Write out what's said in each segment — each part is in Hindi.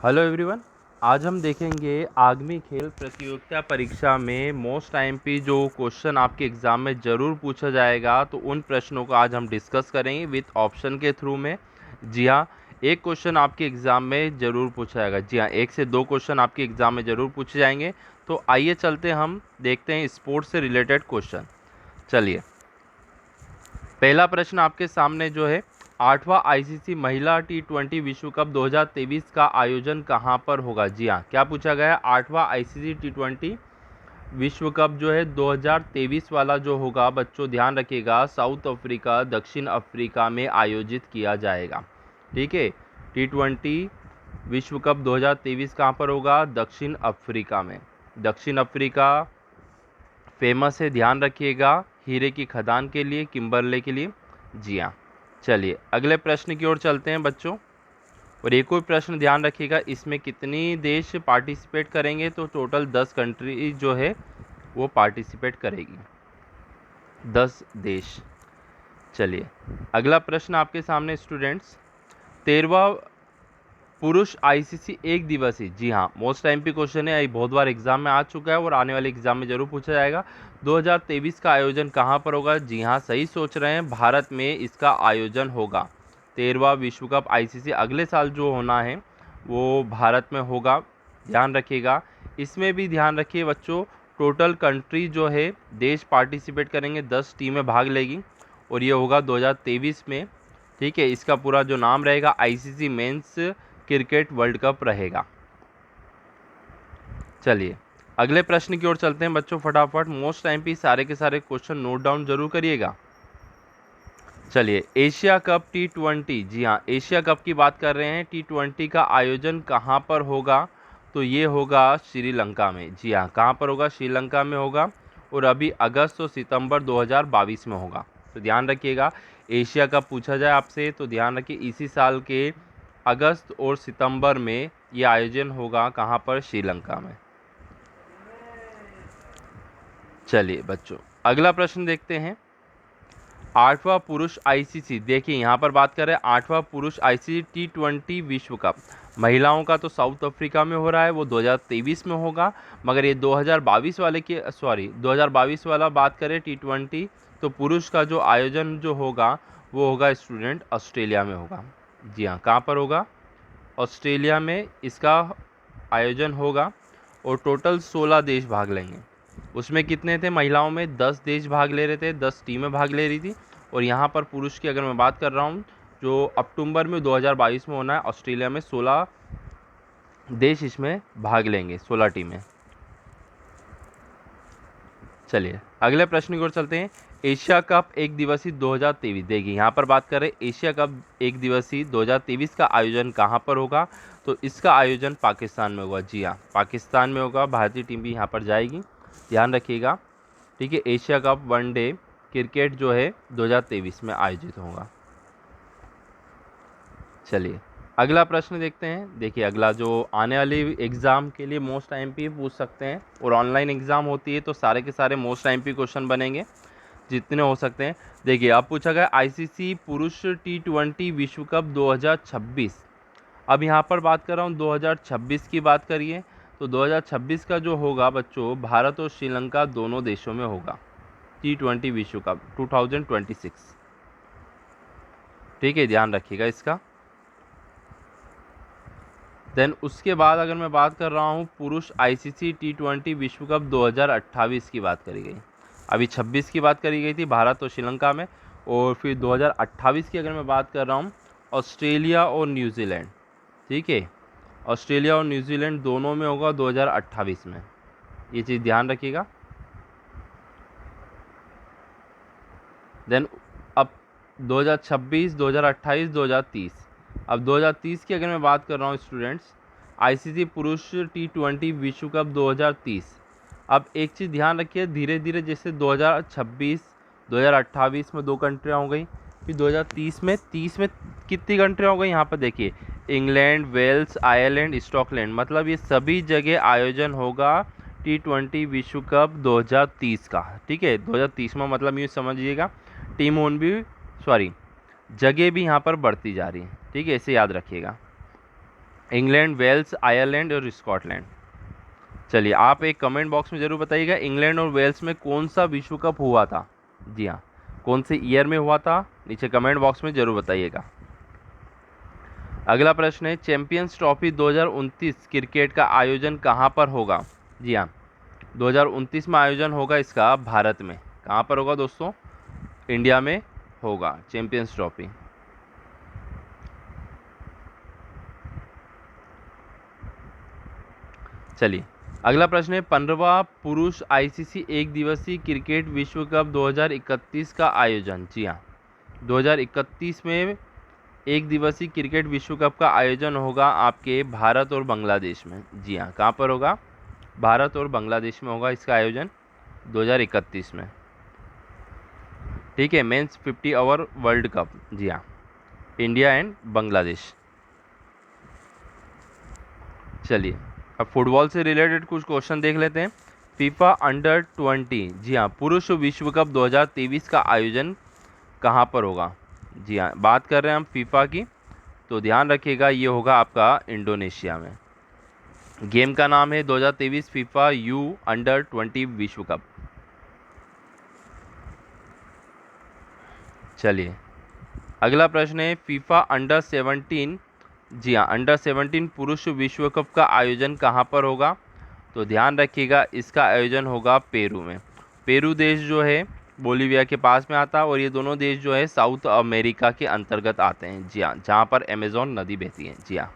Hello everyone. आज हम देखेंगे आगामी खेल प्रतियोगिता परीक्षा में मोस्ट आईएमपी जो क्वेश्चन आपके एग्ज़ाम में ज़रूर पूछा जाएगा, तो उन प्रश्नों को आज हम डिस्कस करेंगे विथ ऑप्शन के थ्रू में। जी हाँ, एक क्वेश्चन आपके एग्ज़ाम में ज़रूर पूछा जाएगा। जी हाँ, 1 से 2 क्वेश्चन आपके एग्ज़ाम में ज़रूर पूछे जाएंगे। तो आइए चलते हम देखते हैं स्पोर्ट्स से रिलेटेड क्वेश्चन। चलिए, पहला प्रश्न आपके सामने जो है, 8वां आईसीसी महिला टी20 विश्व कप 2023 का आयोजन कहां पर होगा। जी हाँ, क्या पूछा गया है, 8वां आईसीसी टी20 विश्व कप जो है 2023 वाला जो होगा बच्चों, ध्यान रखिएगा, साउथ अफ्रीका, दक्षिण अफ्रीका में आयोजित किया जाएगा। ठीक है, टी20 विश्व कप 2023 कहाँ पर होगा, दक्षिण अफ्रीका में। दक्षिण अफ्रीका फेमस है, ध्यान रखिएगा, हीरे की खदान के लिए, किम्बरले के लिए। जी हाँ, चलिए अगले प्रश्न की ओर चलते हैं बच्चों। और एक और प्रश्न ध्यान रखिएगा, इसमें कितनी देश पार्टिसिपेट करेंगे, तो टोटल 10 कंट्री जो है वो पार्टिसिपेट करेगी, 10 देश। चलिए अगला प्रश्न आपके सामने स्टूडेंट्स, 13वां पुरुष आईसीसी एक दिवसीय, जी हाँ, मोस्ट आईएमपी क्वेश्चन है, ये बहुत बार एग्जाम में आ चुका है और आने वाले एग्जाम में जरूर पूछा जाएगा। 2023 का आयोजन कहाँ पर होगा। जी हाँ, सही सोच रहे हैं, भारत में इसका आयोजन होगा। 13वां विश्व कप आईसीसी अगले साल जो होना है वो भारत में होगा, ध्यान रखिएगा। इसमें भी ध्यान रखिए बच्चों, टोटल कंट्री जो है, देश पार्टिसिपेट करेंगे, 10 टीमें भाग लेगी और ये होगा 2023 में। ठीक है, इसका पूरा जो नाम रहेगा ICC men's cricket world cup रहेगा। चलिए अगले प्रश्न की ओर चलते हैं बच्चों, फटाफट मोस्ट आईएमपी सारे के सारे क्वेश्चन नोट डाउन जरूर करिएगा। चलिए, एशिया कप टी20, जी हाँ, एशिया कप की बात कर रहे हैं, टी20 का आयोजन कहाँ पर होगा, तो ये होगा श्रीलंका में। जी हाँ, कहाँ पर होगा, श्रीलंका में होगा और अभी अगस्त और सितंबर 2022 में होगा। तो ध्यान रखिएगा, एशिया कप पूछा जाए आपसे तो ध्यान रखिए, इसी साल के अगस्त और सितंबर में ये आयोजन होगा, कहाँ पर, श्रीलंका में। चलिए बच्चों अगला प्रश्न देखते हैं, 8वां पुरुष आईसीसी, देखिए यहाँ पर बात कर रहे हैं 8वां पुरुष आईसीसी टी20 विश्व कप। महिलाओं का तो साउथ अफ्रीका में हो रहा है, वो 2023 में होगा, मगर ये 2022 वाले के, सॉरी 2022 वाला बात करें टी20, तो पुरुष का जो आयोजन जो होगा वो होगा स्टूडेंट ऑस्ट्रेलिया में होगा। जी हाँ, कहाँ पर होगा, ऑस्ट्रेलिया में इसका आयोजन होगा और टोटल 16 देश भाग लेंगे। उसमें कितने थे, महिलाओं में 10 देश भाग ले रहे थे, 10 टीमें भाग ले रही थी। और यहाँ पर पुरुष की अगर मैं बात कर रहा हूँ, जो अक्टूबर में 2022 में होना है, ऑस्ट्रेलिया में 16 देश इसमें भाग लेंगे, 16 टीमें। चलिए अगले प्रश्न की ओर चलते हैं, एशिया कप एक दिवसीय 2023, देखिए यहाँ पर बात करें एशिया कप एक दिवसीय 2023 का आयोजन कहाँ पर होगा, तो इसका आयोजन पाकिस्तान में होगा। जी हाँ, पाकिस्तान में होगा, भारतीय टीम भी यहाँ पर जाएगी, ध्यान रखिएगा। ठीक है, एशिया कप वनडे क्रिकेट जो है 2023 में आयोजित होगा। चलिए अगला प्रश्न देखते हैं, देखिए अगला जो आने वाली एग्ज़ाम के लिए मोस्ट आईएमपी पूछ सकते हैं, और ऑनलाइन एग्ज़ाम होती है तो सारे के सारे मोस्ट आईएमपी क्वेश्चन बनेंगे जितने हो सकते हैं। देखिए अब पूछा गया आईसीसी पुरुष टी20 विश्व कप 2026। अब यहाँ पर बात कर रहा हूँ 2026 की बात करिए, तो 2026 का जो होगा बच्चों, भारत और श्रीलंका दोनों देशों में होगा टी20 विश्व कप 2026। ठीक है, ध्यान रखिएगा इसका। देन उसके बाद अगर मैं बात कर रहा हूँ पुरुष आईसीसी टी20 विश्व कप 2028 की बात करी गई, अभी 26 की बात करी गई थी भारत और श्रीलंका में, और फिर 2028 की अगर मैं बात कर रहा हूँ, ऑस्ट्रेलिया और न्यूजीलैंड। ठीक है, ऑस्ट्रेलिया और न्यूजीलैंड दोनों में होगा 2028 में, ये चीज़ ध्यान रखिएगा। देन अब 2026, 2028, 2030, अब 2030 की अगर मैं बात कर रहा हूँ स्टूडेंट्स, आईसीसी पुरुष टी20 विश्व कप 2030। अब एक चीज़ ध्यान रखिए, धीरे धीरे जैसे 2026, 2028 में 2 कंट्रियाँ हो गई, फिर 2030 में, 30 में कितनी कंट्रियाँ हो गई, यहाँ पर देखिए, इंग्लैंड, वेल्स, आयरलैंड, स्कॉटलैंड, मतलब ये सभी जगह आयोजन होगा टी20 विश्व कप 2030 का। ठीक है, 2030 में मतलब यूँ समझिएगा, टीम ओन भी, सॉरी, जगह भी यहाँ पर बढ़ती जा रही है। ठीक है, इसे याद रखिएगा। इंग्लैंड, वेल्स, आयरलैंड और स्कॉटलैंड। चलिए आप एक कमेंट बॉक्स में ज़रूर बताइएगा इंग्लैंड और वेल्स में कौन सा विश्व कप हुआ था। जी हाँ, कौन से ईयर में हुआ था, नीचे कमेंट बॉक्स में ज़रूर बताइएगा। अगला प्रश्न है चैंपियंस ट्रॉफी 2029 क्रिकेट का आयोजन कहाँ पर होगा। जी हाँ, 2029 में आयोजन होगा इसका भारत में। कहाँ पर होगा दोस्तों, इंडिया में होगा चैंपियंस ट्रॉफी। चलिए अगला प्रश्न है 15वां पुरुष आईसीसी एक दिवसीय क्रिकेट विश्व कप 2031 का आयोजन। जी हाँ, 2031 में एक दिवसीय क्रिकेट विश्व कप का आयोजन होगा आपके भारत और बांग्लादेश में। जी हाँ, कहाँ पर होगा, भारत और बांग्लादेश में होगा इसका आयोजन 2031 में। ठीक है, मेंस 50 ओवर वर्ल्ड कप। जी हाँ, इंडिया एंड बांग्लादेश। चलिए अब फुटबॉल से रिलेटेड कुछ क्वेश्चन देख लेते हैं। फीफा अंडर 20, जी हाँ, पुरुष विश्व कप 2023 का आयोजन कहाँ पर होगा। जी हाँ, बात कर रहे हैं हम फीफा की, तो ध्यान रखिएगा ये होगा आपका इंडोनेशिया में। गेम का नाम है 2023 फीफा यू अंडर 20 विश्व कप। चलिए अगला प्रश्न है फीफा अंडर 17, जी हाँ, अंडर 17 पुरुष विश्व कप का आयोजन कहाँ पर होगा। तो ध्यान रखिएगा इसका आयोजन होगा पेरू में। पेरू देश जो है बोलीविया के पास में आता है और ये दोनों देश जो है साउथ अमेरिका के अंतर्गत आते हैं। जी हाँ, जहाँ पर अमेजोन नदी बहती है। जी हाँ,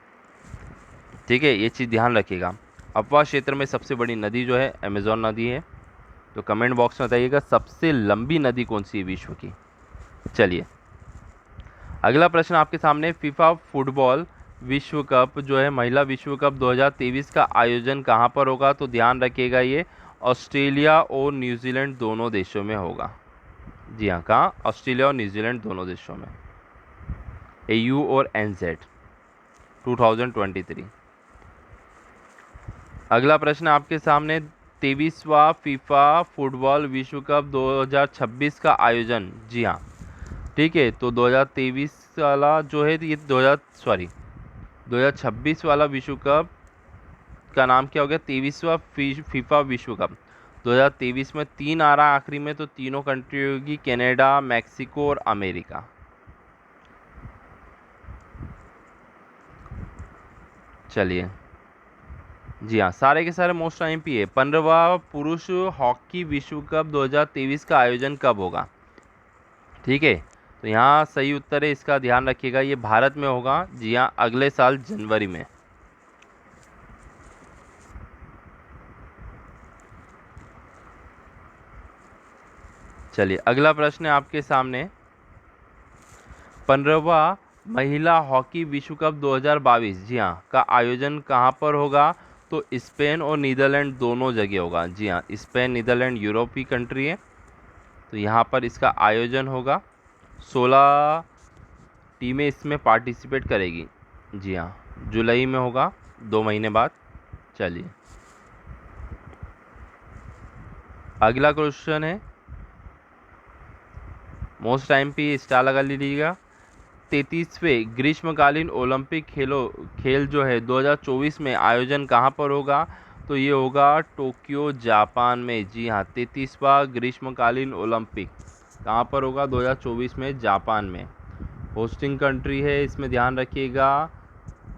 ठीक है, ये चीज़ ध्यान रखिएगा। अफवाह क्षेत्र में सबसे बड़ी नदी जो है अमेजोन नदी है। तो कमेंट बॉक्स में बताइएगा सबसे लंबी नदी कौन सी है विश्व की। चलिए अगला प्रश्न आपके सामने फीफा फुटबॉल विश्व कप जो है महिला विश्व कप 2023 का आयोजन कहाँ पर होगा। तो ध्यान रखिएगा ये ऑस्ट्रेलिया और न्यूजीलैंड दोनों देशों में होगा। जी हाँ, कहाँ, ऑस्ट्रेलिया और न्यूजीलैंड दोनों देशों में। AU और NZ 2023। अगला प्रश्न आपके सामने 23वां फीफा फुटबॉल विश्व कप 2026 का आयोजन। जी हाँ, ठीक है, तो 2023 वाला जो है ये 2026 वाला विश्व कप का नाम क्या हो गया, 23वां फीफा विश्व कप 2023 में 3 आ रहा है आखिरी में, तो तीनों कंट्री होगी कनाडा, मैक्सिको और अमेरिका। चलिए जी हाँ, सारे के सारे मोस्ट IMP है। 15वां पुरुष हॉकी विश्व कप 2023 का आयोजन कब होगा। ठीक है, तो यहाँ सही उत्तर है इसका, ध्यान रखिएगा ये भारत में होगा। जी हाँ, अगले साल जनवरी में। चलिए अगला प्रश्न है आपके सामने 15वां महिला हॉकी विश्व कप 2022, जी हाँ, का आयोजन कहाँ पर होगा। तो स्पेन और नीदरलैंड दोनों जगह होगा। जी हाँ, स्पेन नीदरलैंड यूरोपीय कंट्री है, तो यहाँ पर इसका आयोजन होगा। 16 टीमें इसमें पार्टिसिपेट करेगी। जी हाँ, जुलाई में होगा, 2 महीने बाद। चलिए अगला क्वेश्चन है मोस्ट IMP, स्टार लगा लीजिएगा। 33वें ग्रीष्मकालीन ओलंपिक खेल जो है 2024 में आयोजन कहाँ पर होगा। तो ये होगा टोक्यो जापान में। जी हाँ, 33वां ग्रीष्मकालीन ओलंपिक कहाँ पर होगा, 2024 में जापान में। होस्टिंग कंट्री है इसमें ध्यान रखिएगा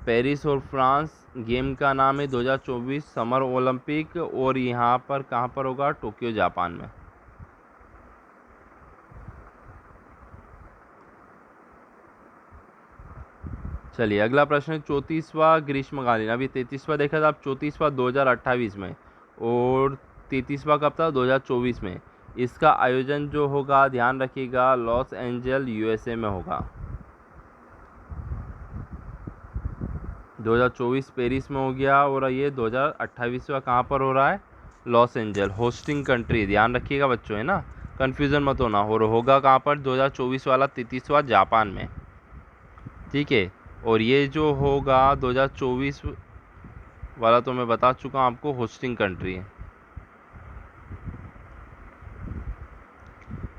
पेरिस और फ्रांस। गेम का नाम है 2024 समर ओलंपिक और यहाँ पर कहाँ पर होगा, टोक्यो जापान में। चलिए अगला प्रश्न है 34वां ग्रीष्मकालीन, अभी 33वां देखा था, अब 34वां 2028 में और 33वां कब था, 2024 में। इसका आयोजन जो होगा ध्यान रखिएगा लॉस एंजल USA में होगा। 2024 पेरिस में हो गया और ये 2028वां कहाँ पर हो रहा है, लॉस एंजल। होस्टिंग कंट्री ध्यान रखिएगा बच्चों, है ना, कन्फ्यूज़न मत होना। और होगा कहाँ पर, 2024 वाला 33वां जापान में। ठीक है, और ये जो होगा 2024 वाला तो मैं बता चुका हूँ आपको, होस्टिंग कंट्री है।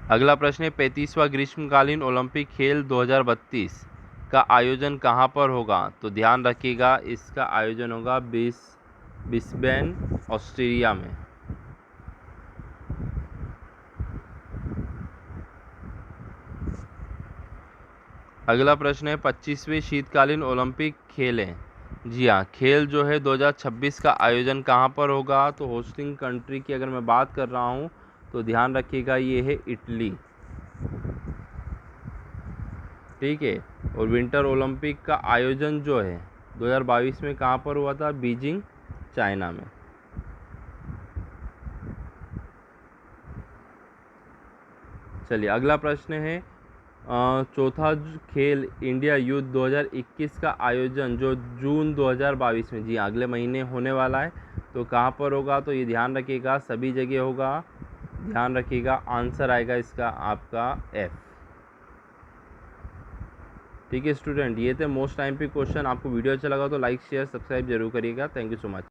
अगला प्रश्न है 35वां ग्रीष्मकालीन ओलंपिक खेल 2032 का आयोजन कहाँ पर होगा? तो ध्यान रखिएगा, इसका आयोजन होगा ब्रिस्बेन ऑस्ट्रेलिया में। अगला प्रश्न है 25वें शीतकालीन ओलंपिक खेलें। जी हाँ, खेल जो है 2026 का आयोजन कहाँ पर होगा? तो होस्टिंग कंट्री की अगर मैं बात कर रहा हूँ तो ध्यान रखिएगा, ये है इटली। ठीक है। और विंटर ओलंपिक का आयोजन जो है 2022 में कहाँ पर हुआ था? बीजिंग, चाइना में। चलिए अगला प्रश्न है चौथा खेल इंडिया यूथ 2021 का आयोजन जो जून 2022 में, जी अगले महीने होने वाला है, तो कहाँ पर होगा? तो ये ध्यान रखिएगा, सभी जगह होगा। ध्यान रखिएगा, आंसर आएगा इसका आपका एफ। ठीक है स्टूडेंट, ये थे मोस्ट टाइम पे क्वेश्चन। आपको वीडियो अच्छा लगा तो लाइक शेयर सब्सक्राइब जरूर करिएगा। Thank you so much.